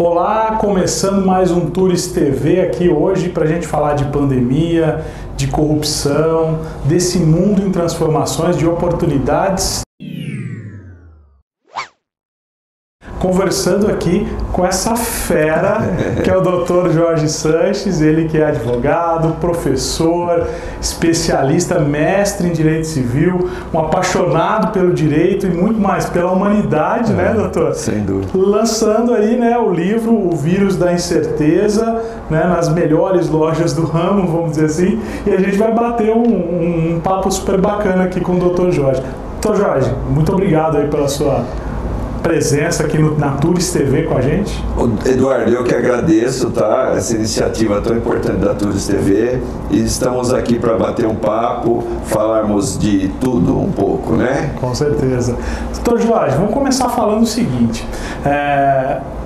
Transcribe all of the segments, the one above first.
Olá, começando mais um Tours TV aqui hoje para a gente falar de pandemia, de corrupção, desse mundo em transformações, de oportunidades. Conversando aqui com essa fera, que é o Dr. Jorge Sanches, ele que é advogado, professor, especialista, mestre em Direito Civil, um apaixonado pelo direito e muito mais pela humanidade, né, doutor? Sem dúvida. Lançando aí, né, o livro O Vírus da Incerteza, né, nas melhores lojas do ramo, vamos dizer assim, e a gente vai bater um papo super bacana aqui com o Dr. Jorge. Dr. Jorge, muito obrigado aí pela sua presença aqui na Tours TV com a gente. Eduardo, eu que agradeço, tá? Essa iniciativa tão importante da Tours TV, e estamos aqui para bater um papo, falarmos de tudo um pouco, né? Com certeza. Doutor Jorge, vamos começar falando o seguinte,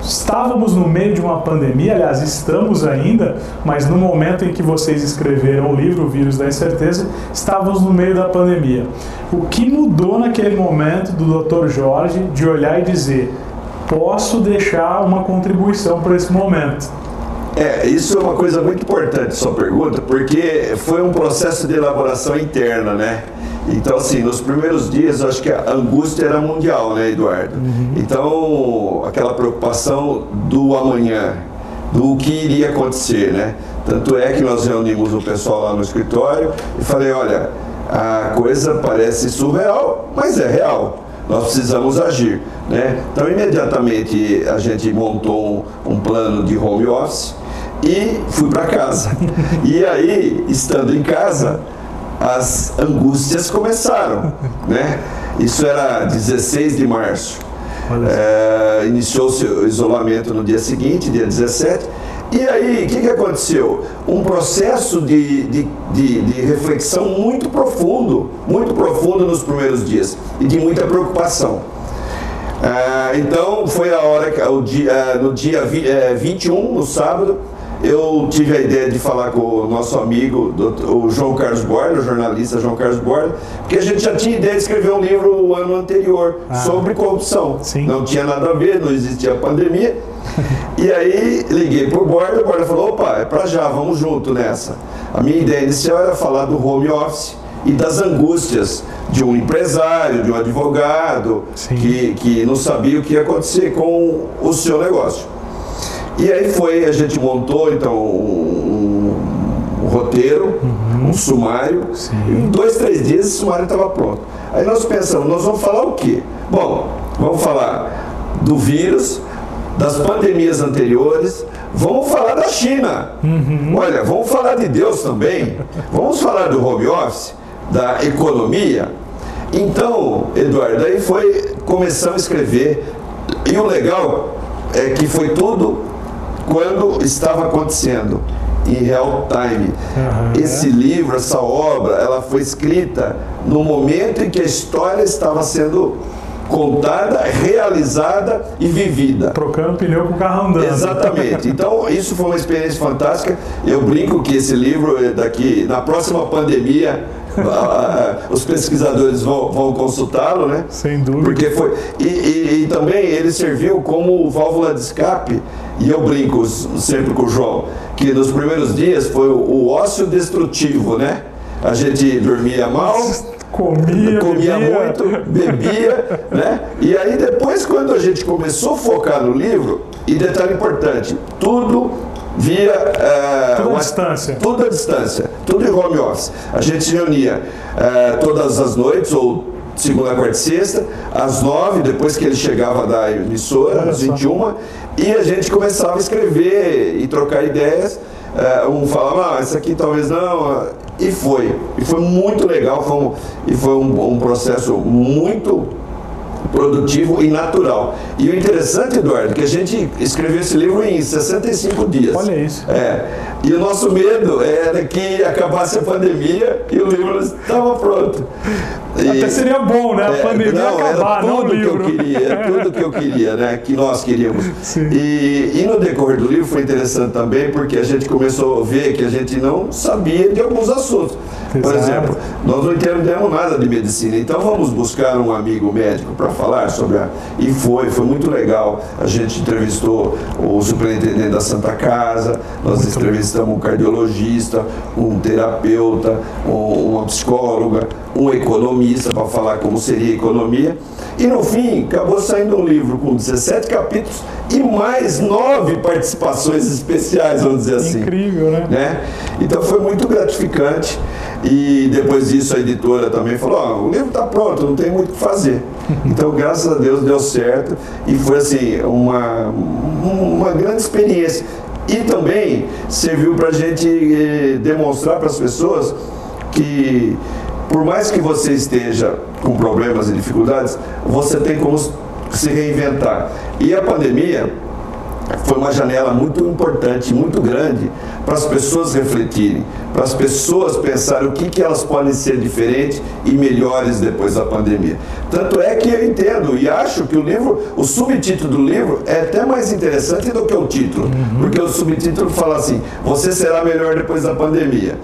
estávamos no meio de uma pandemia, aliás, estamos ainda, mas no momento em que vocês escreveram o livro, O Vírus da Incerteza, estávamos no meio da pandemia. O que mudou naquele momento do Dr. Jorge de olhar e dizer, posso deixar uma contribuição para esse momento? Isso é uma coisa muito importante, sua pergunta, porque foi um processo de elaboração interna, né? Então, assim, nos primeiros dias, eu acho que a angústia era mundial, né, Eduardo? Então, aquela preocupação do amanhã, do que iria acontecer, né? Tanto é que nós reunimos o pessoal lá no escritório e falei, olha, a coisa parece surreal, mas é real. Nós precisamos agir, né? Então, imediatamente, a gente montou um plano de home office e fui para casa. E aí, estando em casa, as angústias começaram, né? Isso era 16 de março. Iniciou-se o isolamento no dia seguinte, dia 17. E aí, o que aconteceu? Um processo de reflexão muito profundo nos primeiros dias e de muita preocupação. Então, foi a hora, no dia 21, no sábado, eu tive a ideia de falar com o nosso amigo, o João Carlos Borda, o jornalista João Carlos Borda, porque a gente já tinha ideia de escrever um livro o ano anterior sobre corrupção. Sim. Não tinha nada a ver, não existia pandemia. E aí liguei pro Borda, o Borda falou, opa, é pra já, vamos junto nessa. A minha ideia inicial era falar do home office e das angústias de um empresário, de um advogado, que não sabia o que ia acontecer com o seu negócio. E aí a gente montou então um roteiro, um sumário, e em 2, 3 dias esse sumário estava pronto. Aí nós pensamos, nós vamos falar o quê? Bom, vamos falar do vírus, das pandemias anteriores, vamos falar da China. Olha, vamos falar de Deus também, vamos falar do home office, da economia. Então, Eduardo, aí começamos a escrever, e o legal é que foi tudo quando estava acontecendo, em real time. Esse livro, essa obra, ela foi escrita no momento em que a história estava sendo contada, realizada e vivida. Trocando pneu com o carro andando. Exatamente. Então, isso foi uma experiência fantástica. Eu brinco que esse livro, na próxima pandemia, os pesquisadores vão consultá-lo, né? Sem dúvida. Porque e também ele serviu como válvula de escape, e eu brinco sempre com o João, que nos primeiros dias foi o ócio destrutivo, né? A gente dormia mal, comia muito, bebia, né? E aí depois, quando a gente começou a focar no livro, e detalhe importante, tudo tudo à distância. Tudo à distância, tudo em home office. A gente se reunia todas as noites, ou segunda, quarta e sexta, às 9, depois que ele chegava da emissora, às 21, e a gente começava a escrever e trocar ideias. Um falava, isso aqui talvez não, e foi muito legal, foi um processo muito produtivo e natural. E o interessante, Eduardo, que a gente escreveu esse livro em 65 dias. Olha isso. E o nosso medo era que acabasse a pandemia e o livro estava pronto. Até seria bom, né? A pandemia acabar, era não o livro. Tudo que eu queria, né? Que nós queríamos. E no decorrer do livro foi interessante também, porque a gente começou a ver que a gente não sabia de alguns assuntos. Por exemplo, nós não entendemos nada de medicina, então vamos buscar um amigo médico para falar sobre E foi muito legal. A gente entrevistou o superintendente da Santa Casa, nós entrevistamos um cardiologista, um terapeuta, uma psicóloga, um economista para falar como seria a economia. E no fim, acabou saindo um livro com 17 capítulos e mais 9 participações especiais, vamos dizer assim. Incrível, né? Então foi muito gratificante. E depois disso a editora também falou, o livro está pronto, não tem muito o que fazer. Então, graças a Deus, deu certo. E foi assim, uma grande experiência. E também serviu para a gente demonstrar para as pessoas que, por mais que você esteja com problemas e dificuldades, você tem como se reinventar. E a pandemia foi uma janela muito importante, muito grande, para as pessoas refletirem, para as pessoas pensarem o que elas podem ser diferentes e melhores depois da pandemia. Tanto é que eu entendo e acho que o subtítulo do livro é até mais interessante do que o título, porque o subtítulo fala assim, você será melhor depois da pandemia.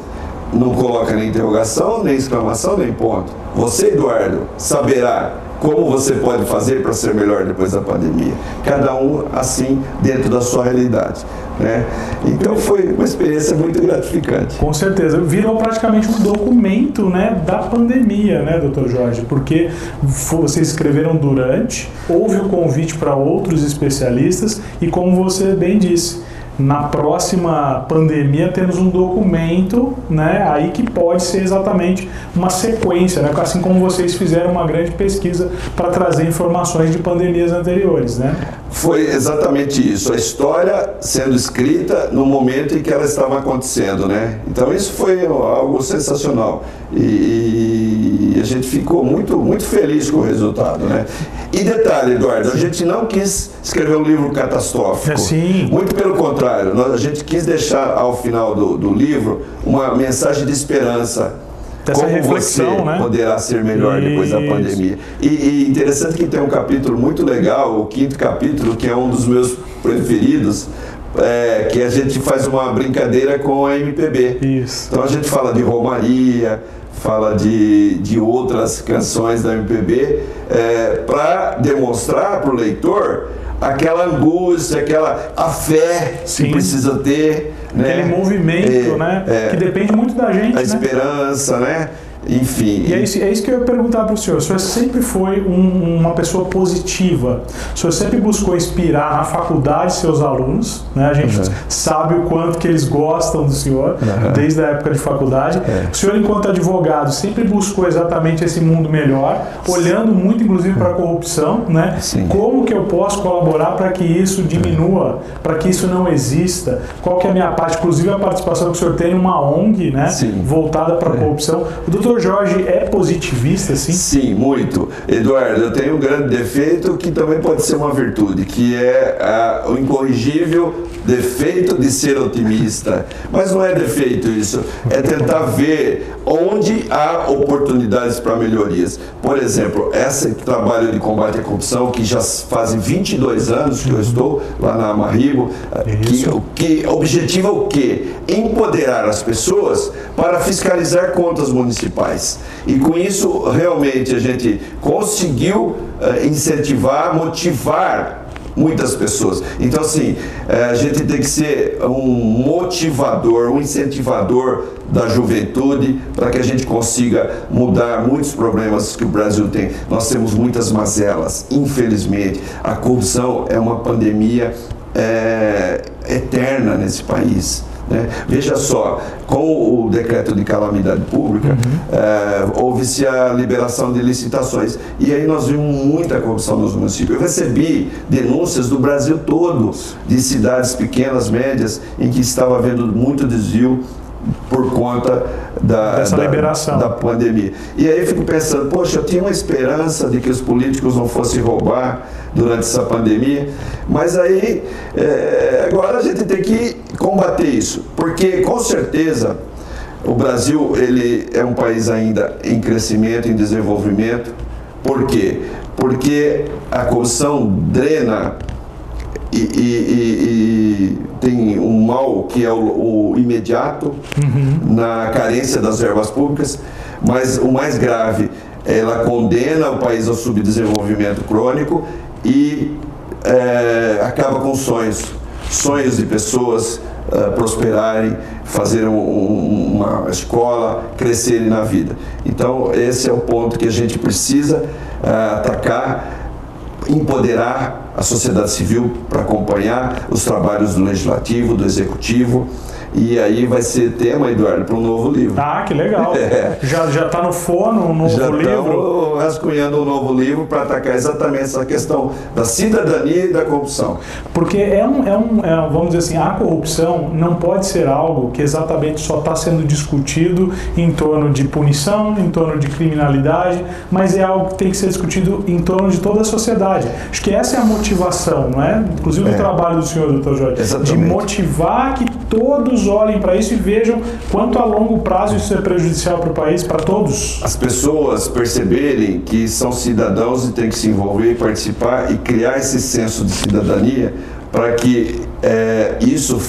Não coloca nem interrogação, nem exclamação, nem ponto. Você, Eduardo, saberá como você pode fazer para ser melhor depois da pandemia. Cada um, assim, dentro da sua realidade. Né? Então foi uma experiência muito gratificante. Com certeza. Virou praticamente um documento, né, da pandemia, né, doutor Jorge? Porque vocês escreveram durante, houve o convite para outros especialistas e, como você bem disse, na próxima pandemia temos um documento, né, aí que pode ser exatamente uma sequência, né, assim como vocês fizeram uma grande pesquisa para trazer informações de pandemias anteriores, né? Foi exatamente isso, a história sendo escrita no momento em que ela estava acontecendo, né? Então isso foi algo sensacional e a gente ficou muito, muito feliz com o resultado, né? E detalhe, Eduardo, a gente não quis escrever um livro catastrófico, muito pelo contrário, a gente quis deixar ao final do livro uma mensagem de esperança. Dessa como reflexão, você né? poderá ser melhor depois da pandemia. E interessante que tem um capítulo muito legal, o 5º capítulo, que é um dos meus preferidos, que a gente faz uma brincadeira com a MPB. Isso. Então a gente fala de Romaria, fala de outras canções da MPB, para demonstrar para o leitor aquela angústia, a fé que precisa ter. Aquele movimento, né? Que depende muito da gente, a esperança, né? Enfim. E é isso que eu ia perguntar para o senhor. O senhor sempre foi uma pessoa positiva. O senhor sempre buscou inspirar na faculdade seus alunos, né? A gente sabe o quanto que eles gostam do senhor, desde a época de faculdade. O senhor, enquanto advogado, sempre buscou exatamente esse mundo melhor, olhando muito, inclusive, para a corrupção, né? Como que eu posso colaborar para que isso diminua, para que isso não exista? Qual que é a minha parte? Inclusive, a participação que o senhor tem em uma ONG, né? Voltada para a corrupção. O doutor Jorge é positivista, sim? Sim, muito. Eduardo, eu tenho um grande defeito que também pode ser uma virtude, que é o incorrigível defeito de ser otimista. Mas não é defeito isso, é tentar ver onde há oportunidades para melhorias. Por exemplo, esse trabalho de combate à corrupção, que já fazem 22 anos que eu estou lá na Amarribo, que objetiva o quê? Empoderar as pessoas para fiscalizar contas municipais. E com isso, realmente, a gente conseguiu incentivar, motivar muitas pessoas. Então, assim, a gente tem que ser um motivador, um incentivador da juventude para que a gente consiga mudar muitos problemas que o Brasil tem. Nós temos muitas mazelas, infelizmente. A corrupção é uma pandemia eterna nesse país. Veja só, com o decreto de calamidade pública, houve-se a liberação de licitações. E aí nós vimos muita corrupção nos municípios. Eu recebi denúncias do Brasil todo, de cidades pequenas, médias, em que estava havendo muito desvio por conta dessa liberação da pandemia. E aí eu fico pensando, poxa, eu tinha uma esperança de que os políticos não fossem roubar durante essa pandemia, mas aí agora a gente tem que combater isso, porque com certeza O Brasil, ele é um país ainda em crescimento, em desenvolvimento. Por quê? Porque a corrupção drena e tem um mal que é o imediato, na carência das verbas públicas, mas o mais grave, ela condena o país ao subdesenvolvimento crônico e acaba com sonhos de pessoas prosperarem, fazerem uma escola, crescerem na vida. Então esse é o ponto que a gente precisa atacar, empoderar a sociedade civil para acompanhar os trabalhos do Legislativo, do Executivo. E aí vai ser tema, Eduardo, para um novo livro. Ah, que legal. Já está no forno um novo livro? Já estamos rascunhando um novo livro para atacar exatamente essa questão da cidadania e da corrupção. Porque vamos dizer assim, a corrupção não pode ser algo que exatamente só está sendo discutido em torno de punição, em torno de criminalidade, mas é algo que tem que ser discutido em torno de toda a sociedade. Acho que essa é a motivação, não é? Inclusive do trabalho do senhor, doutor Jorge. Exatamente. De motivar que todos olhem para isso e vejam quanto a longo prazo isso é prejudicial para o país, para todos. As pessoas perceberem que são cidadãos e têm que se envolver e participar e criar esse senso de cidadania para que isso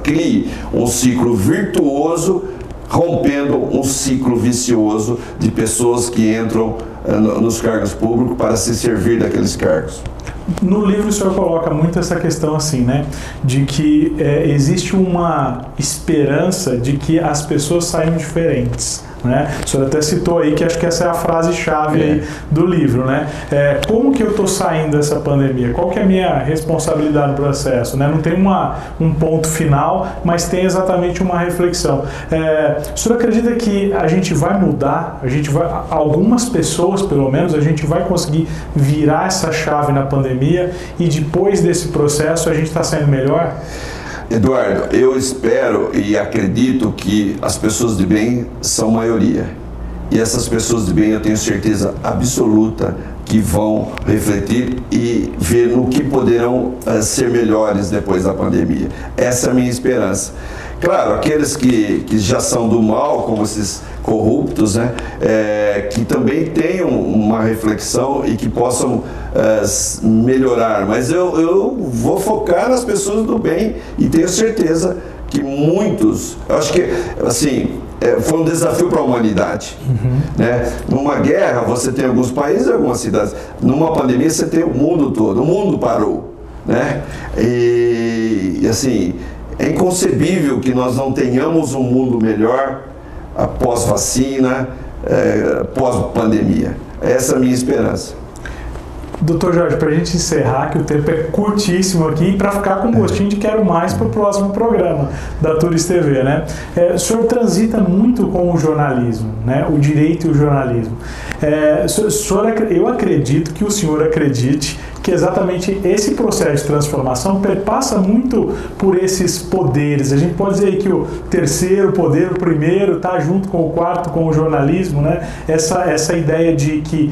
crie um ciclo virtuoso, rompendo um ciclo vicioso de pessoas que entram nos cargos públicos para se servir daqueles cargos. No livro o senhor coloca muito essa questão assim, né, de que existe uma esperança de que as pessoas saiam diferentes, né? O senhor até citou aí que acho que essa é a frase-chave aí do livro, né? Como que eu estou saindo dessa pandemia? Qual que é a minha responsabilidade no processo, né? Não tem um ponto final, mas tem exatamente uma reflexão. O senhor acredita que a gente vai mudar? Algumas pessoas, pelo menos, a gente vai conseguir virar essa chave na pandemia e depois desse processo a gente está saindo melhor? Eduardo, eu espero e acredito que as pessoas de bem são maioria. E essas pessoas de bem eu tenho certeza absoluta que vão refletir e ver no que poderão ser melhores depois da pandemia. Essa é a minha esperança. Claro, aqueles que já são do mal, como esses corruptos, né, que também tenham uma reflexão e que possam melhorar. Mas eu vou focar nas pessoas do bem e tenho certeza que muitos, eu acho que assim, foi um desafio para a humanidade. Né? Numa guerra você tem alguns países e algumas cidades. Numa pandemia você tem o mundo todo, o mundo parou. Né? E assim, é inconcebível que nós não tenhamos um mundo melhor após vacina, pós-pandemia. Essa é a minha esperança. Doutor Jorge, para a gente encerrar, que o tempo é curtíssimo aqui, e para ficar com gostinho de quero mais para o próximo programa da Turis TV, né? O senhor transita muito com o jornalismo, né? O direito e o jornalismo. Eu acredito que o senhor acredite que exatamente esse processo de transformação perpassa muito por esses poderes. A gente pode dizer que o terceiro poder, o primeiro, está junto com o quarto, com o jornalismo, né? Essa ideia de que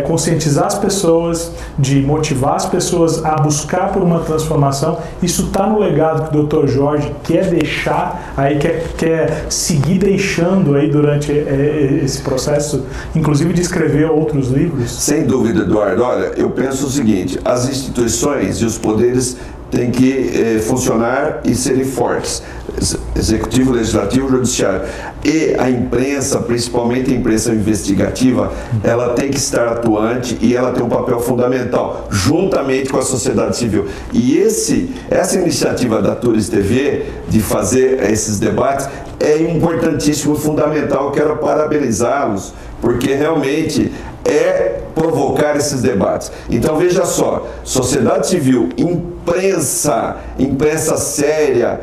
conscientizar as pessoas, de motivar as pessoas a buscar por uma transformação, isso está no legado que o Dr. Jorge quer deixar, aí quer seguir deixando aí durante esse processo, inclusive de escrever outros livros? Sem dúvida, Eduardo. Olha, eu penso o seguinte: as instituições e os poderes têm que funcionar e serem fortes. Executivo, Legislativo, Judiciário. E a imprensa, principalmente a imprensa investigativa, ela tem que estar atuante e ela tem um papel fundamental, juntamente com a sociedade civil. E essa iniciativa da Turis TV, de fazer esses debates, é importantíssimo, fundamental. Eu quero parabenizá-los, porque realmente é provocar esses debates. Então veja só, sociedade civil, imprensa séria,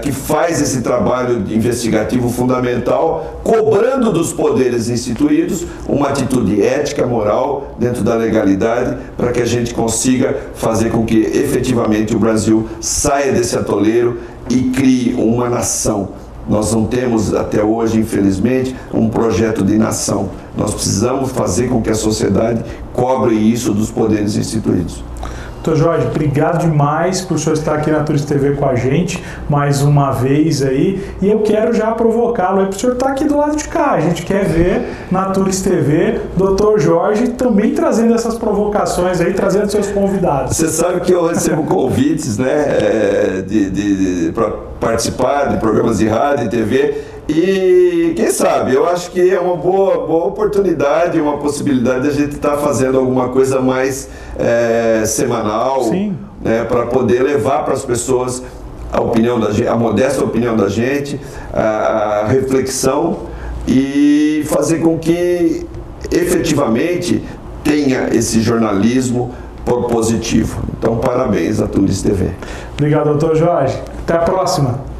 que faz esse trabalho investigativo fundamental, cobrando dos poderes instituídos uma atitude ética, moral, dentro da legalidade, para que a gente consiga fazer com que efetivamente o Brasil saia desse atoleiro e crie uma nação. Nós não temos até hoje, infelizmente, um projeto de nação. Nós precisamos fazer com que a sociedade cobre isso dos poderes instituídos. Doutor Jorge, obrigado demais por o senhor estar aqui na Tourist TV com a gente mais uma vez aí. E eu quero já provocá-lo aí para o senhor estar aqui do lado de cá. A gente quer ver na Tourist TV Doutor Jorge também trazendo essas provocações aí, trazendo seus convidados. Você sabe que eu recebo convites, né, para participar de programas de rádio e TV. E quem sabe, eu acho que é uma boa oportunidade, uma possibilidade de a gente estar fazendo alguma coisa mais semanal, né, para poder levar para as pessoas a opinião da gente, a modesta opinião da gente, a reflexão e fazer com que efetivamente tenha esse jornalismo positivo. Então, parabéns à Tourist TV. Obrigado, doutor Jorge. Até a próxima.